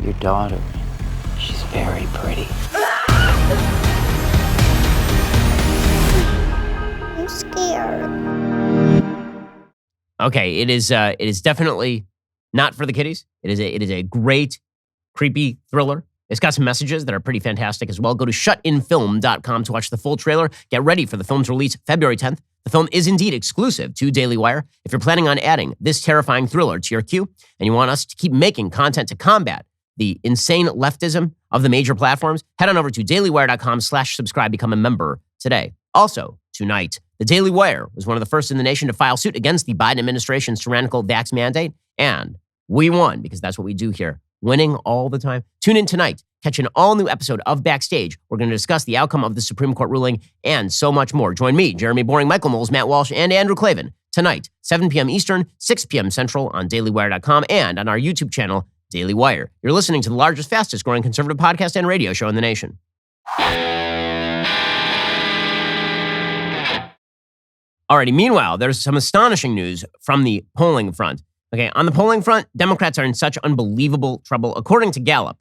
Your daughter, she's very pretty. I'm scared. Okay, it is definitely not for the kiddies. It is a great, creepy thriller. It's got some messages that are pretty fantastic as well. Go to shutinfilm.com to watch the full trailer. Get ready for the film's release February 10th. The film is indeed exclusive to Daily Wire. If you're planning on adding this terrifying thriller to your queue and you want us to keep making content to combat the insane leftism of the major platforms, head on over to dailywire.com/subscribe. Become a member today. Also, tonight, the Daily Wire was one of the first in the nation to file suit against the Biden administration's tyrannical vax mandate, and we won because that's what we do here, winning all the time. Tune in tonight. Catch an all-new episode of Backstage. We're going to discuss the outcome of the Supreme Court ruling and so much more. Join me, Jeremy Boring, Michael Knowles, Matt Walsh, and Andrew Clavin tonight, 7 p.m. Eastern, 6 p.m. Central on dailywire.com and on our YouTube channel, Daily Wire. You're listening to the largest, fastest growing conservative podcast and radio show in the nation. Alrighty, meanwhile, there's some astonishing news from the polling front. Okay, on the polling front, Democrats are in such unbelievable trouble. According to Gallup,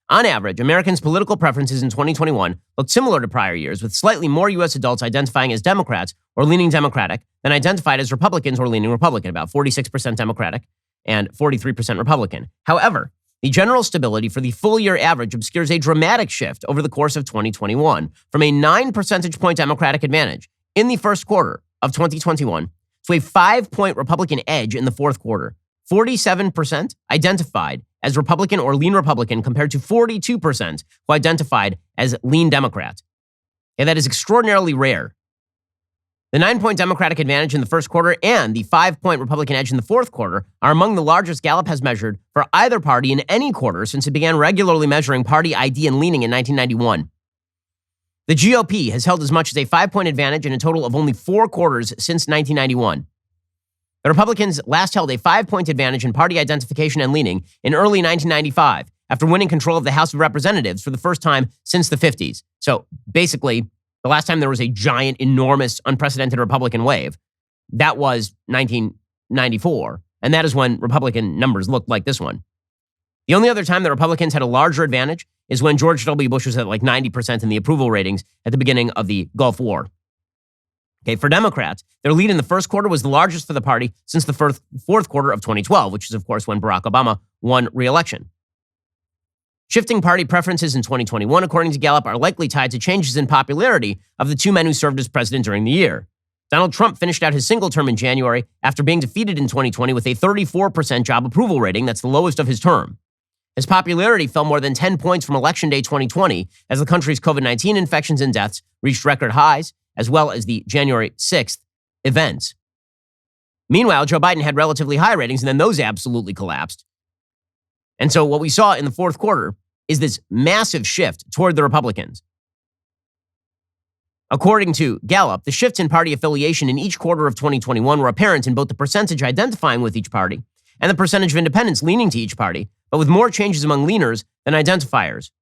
on average, Americans' political preferences in 2021 looked similar to prior years, with slightly more U.S. adults identifying as Democrats or leaning Democratic than identified as Republicans or leaning Republican, about 46% Democratic and 43% Republican. However, the general stability for the full-year average obscures a dramatic shift over the course of 2021 from a 9 percentage point Democratic advantage in the first quarter of 2021 to a 5-point Republican edge in the fourth quarter. 47% identified as Republican or lean Republican compared to 42% who identified as lean Democrat. And that is extraordinarily rare. The 9-point Democratic advantage in the first quarter and the 5-point Republican edge in the fourth quarter are among the largest Gallup has measured for either party in any quarter since it began regularly measuring party ID and leaning in 1991. The GOP has held as much as a 5-point advantage in a total of only 4 quarters since 1991. The Republicans last held a 5-point advantage in party identification and leaning in early 1995 after winning control of the House of Representatives for the first time since the 50s. So basically, the last time there was a giant, enormous, unprecedented Republican wave, that was 1994. And that is when Republican numbers looked like this one. The only other time the Republicans had a larger advantage is when George W. Bush was at like 90% in the approval ratings at the beginning of the Gulf War. Okay, for Democrats, their lead in the first quarter was the largest for the party since the fourth quarter of 2012, which is, of course, when Barack Obama won re-election. Shifting party preferences in 2021, according to Gallup, are likely tied to changes in popularity of the two men who served as president during the year. Donald Trump finished out his single term in January after being defeated in 2020 with a 34% job approval rating. That's the lowest of his term. His popularity fell more than 10 points from Election Day 2020 as the country's COVID-19 infections and deaths reached record highs, as well as the January 6th events. Meanwhile, Joe Biden had relatively high ratings, and then those absolutely collapsed. And so what we saw in the fourth quarter is this massive shift toward the Republicans. According to Gallup, the shifts in party affiliation in each quarter of 2021 were apparent in both the percentage identifying with each party and the percentage of independents leaning to each party, but with more changes among leaners than identifiers.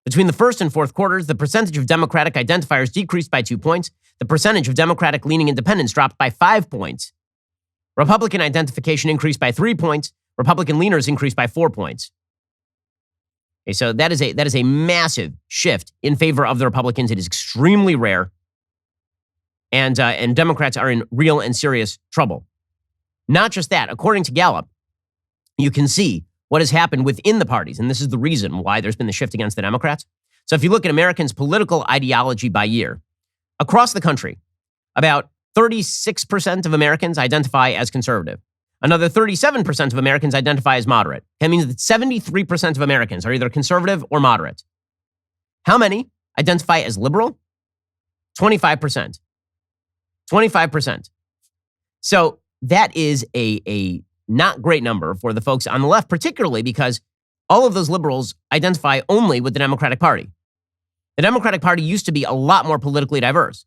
Between the first and fourth quarters, the percentage of Democratic identifiers decreased by 2 points. The percentage of Democratic-leaning independents dropped by 5 points. Republican identification increased by 3 points. Republican leaners increased by 4 points. Okay, so that is a massive shift in favor of the Republicans. It is extremely rare, and Democrats are in real and serious trouble. Not just that, according to Gallup, you can see what has happened within the parties, and this is the reason why there's been the shift against the Democrats. So if you look at Americans' political ideology by year, across the country, about 36% of Americans identify as conservative. Another 37% of Americans identify as moderate. That means that 73% of Americans are either conservative or moderate. How many identify as liberal? 25%. 25%. So that is a not great number for the folks on the left, particularly because all of those liberals identify only with the Democratic Party. The Democratic Party used to be a lot more politically diverse.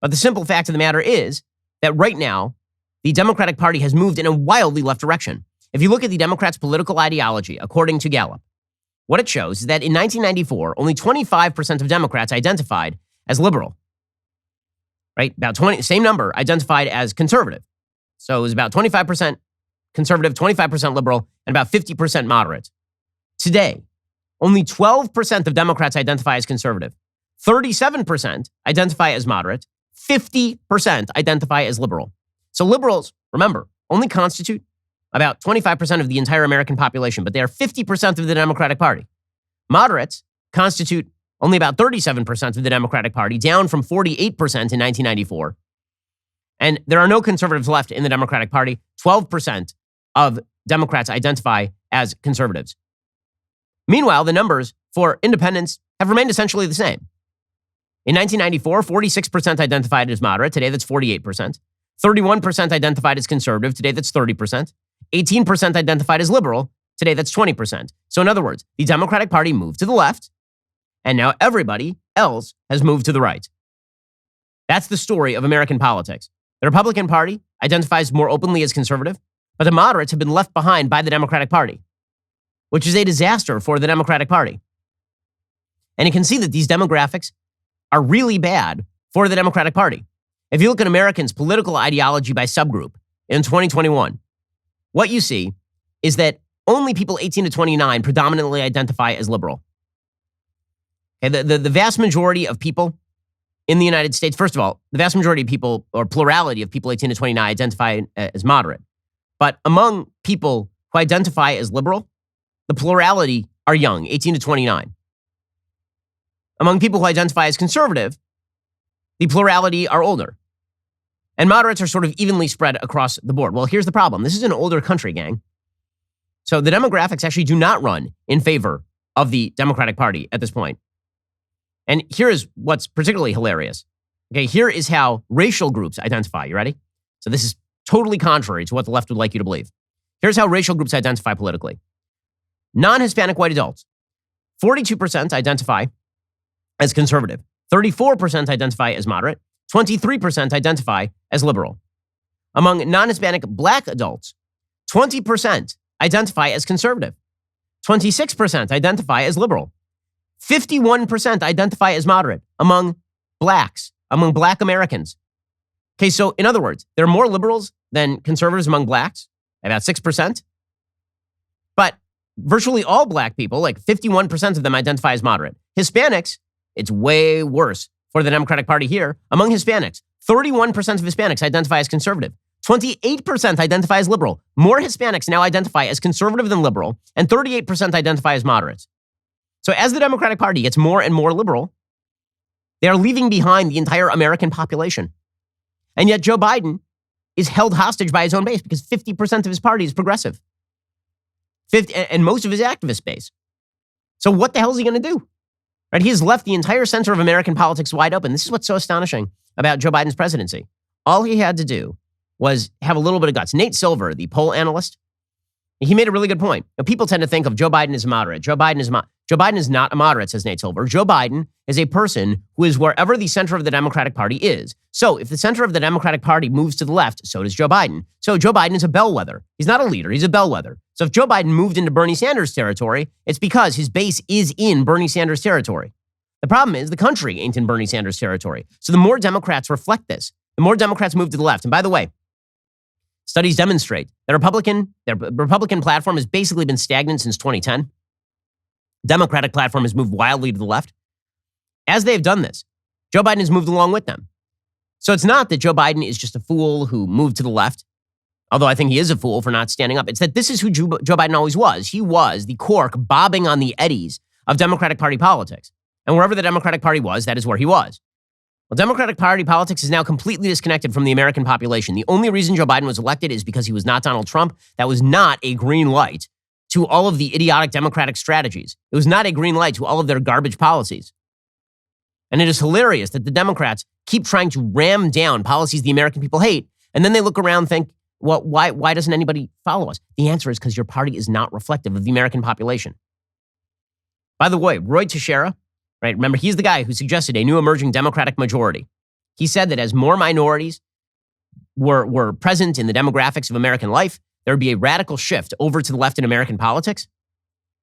But the simple fact of the matter is that right now, the Democratic Party has moved in a wildly left direction. If you look at the Democrats' political ideology, according to Gallup, what it shows is that in 1994, only 25% of Democrats identified as liberal. Right? About 20, same number identified as conservative. So it was about 25% conservative, 25% liberal, and about 50% moderate. Today, only 12% of Democrats identify as conservative. 37% identify as moderate. 50% identify as liberal. So liberals, remember, only constitute about 25% of the entire American population, but they are 50% of the Democratic Party. Moderates constitute only about 37% of the Democratic Party, down from 48% in 1994. And there are no conservatives left in the Democratic Party. 12% of Democrats identify as conservatives. Meanwhile, the numbers for independents have remained essentially the same. In 1994, 46% identified as moderate. Today, that's 48%. 31% identified as conservative. Today, that's 30%. 18% identified as liberal. Today, that's 20%. So in other words, the Democratic Party moved to the left, and now everybody else has moved to the right. That's the story of American politics. The Republican Party identifies more openly as conservative, but the moderates have been left behind by the Democratic Party, which is a disaster for the Democratic Party. And you can see that these demographics are really bad for the Democratic Party. If you look at Americans' political ideology by subgroup in 2021, what you see is that only people 18 to 29 predominantly identify as liberal. Okay, the vast majority of people in the United States, first of all, the vast majority of people, or plurality of people 18 to 29, identify as moderate. But among people who identify as liberal, the plurality are young, 18 to 29. Among people who identify as conservative, the plurality are older. And moderates are sort of evenly spread across the board. Well, here's the problem. This is an older country, gang. So the demographics actually do not run in favor of the Democratic Party at this point. And here is what's particularly hilarious. Okay, here is how racial groups identify. You ready? So this is totally contrary to what the left would like you to believe. Here's how racial groups identify politically. Non-Hispanic white adults, 42% identify as conservative, 34% identify as moderate, 23% identify as liberal. Among non-Hispanic black adults, 20% identify as conservative, 26% identify as liberal, 51% identify as moderate among blacks, among black Americans. Okay, so in other words, there are more liberals than conservatives among blacks, about 6%. But virtually all black people, like 51% of them, identify as moderate. Hispanics, it's way worse for the Democratic Party here. Among Hispanics, 31% of Hispanics identify as conservative. 28% identify as liberal. More Hispanics now identify as conservative than liberal, and 38% identify as moderates. So as the Democratic Party gets more and more liberal, they are leaving behind the entire American population. And yet Joe Biden is held hostage by his own base because 50% of his party is progressive. And most of his activist base. So what the hell is he going to do? Right? He has left the entire center of American politics wide open. This is what's so astonishing about Joe Biden's presidency. All he had to do was have a little bit of guts. Nate Silver, the poll analyst, he made a really good point. Now, people tend to think of Joe Biden as moderate. Joe Biden is not a moderate, says Nate Silver. Joe Biden is a person who is wherever the center of the Democratic Party is. So if the center of the Democratic Party moves to the left, so does Joe Biden. So Joe Biden is a bellwether. He's not a leader. He's a bellwether. So if Joe Biden moved into Bernie Sanders territory, it's because his base is in Bernie Sanders territory. The problem is the country ain't in Bernie Sanders territory. So the more Democrats reflect this, the more Democrats move to the left. And by the way, studies demonstrate that their Republican platform has basically been stagnant since 2010. Democratic platform has moved wildly to the left. As they've done this, Joe Biden has moved along with them. So it's not that Joe Biden is just a fool who moved to the left, although I think he is a fool for not standing up. It's that this is who Joe Biden always was. He was the cork bobbing on the eddies of Democratic Party politics. And wherever the Democratic Party was, that is where he was. Well, Democratic Party politics is now completely disconnected from the American population. The only reason Joe Biden was elected is because he was not Donald Trump. That was not a green light to all of the idiotic Democratic strategies. It was not a green light to all of their garbage policies. And it is hilarious that the Democrats keep trying to ram down policies the American people hate, and then they look around and think, well, why doesn't anybody follow us? The answer is because your party is not reflective of the American population. By the way, Roy Teixeira, right? Remember, he's the guy who suggested a new emerging Democratic majority. He said that as more minorities were present in the demographics of American life, there would be a radical shift over to the left in American politics.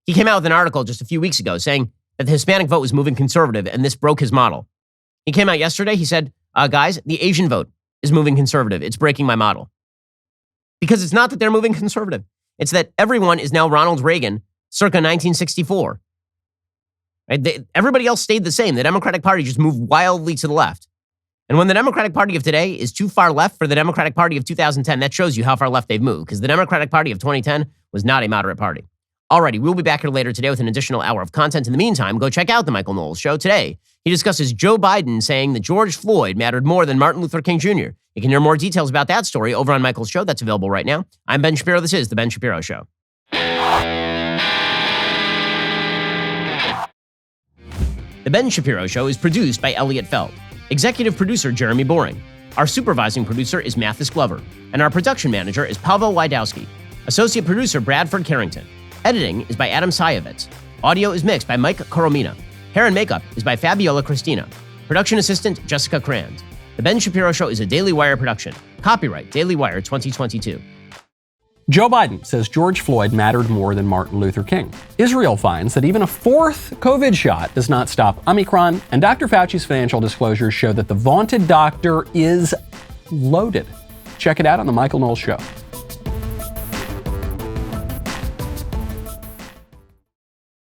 He came out with an article just a few weeks ago saying that the Hispanic vote was moving conservative, and this broke his model. He came out yesterday. He said, guys, the Asian vote is moving conservative. It's breaking my model. Because it's not that they're moving conservative. It's that everyone is now Ronald Reagan circa 1964. Right? Everybody else stayed the same. The Democratic Party just moved wildly to the left. And when the Democratic Party of today is too far left for the Democratic Party of 2010, that shows you how far left they've moved, because the Democratic Party of 2010 was not a moderate party. Alrighty, we'll be back here later today with an additional hour of content. In the meantime, go check out The Michael Knowles Show. Today, he discusses Joe Biden saying that George Floyd mattered more than Martin Luther King Jr. You can hear more details about that story over on Michael's show. That's available right now. I'm Ben Shapiro. This is The Ben Shapiro Show. The Ben Shapiro Show is produced by Elliot Feld. Executive producer Jeremy Boring. Our supervising producer is Mathis Glover. And our production manager is Pavel Wydowski. Associate producer Bradford Carrington. Editing is by Adam Sayevitz. Audio is mixed by Mike Coromina. Hair and makeup is by Fabiola Cristina. Production assistant Jessica Crand. The Ben Shapiro Show is a Daily Wire production. Copyright Daily Wire 2022. Joe Biden says George Floyd mattered more than Martin Luther King. Israel finds that even a fourth COVID shot does not stop Omicron, and Dr. Fauci's financial disclosures show that the vaunted doctor is loaded. Check it out on The Michael Knowles Show.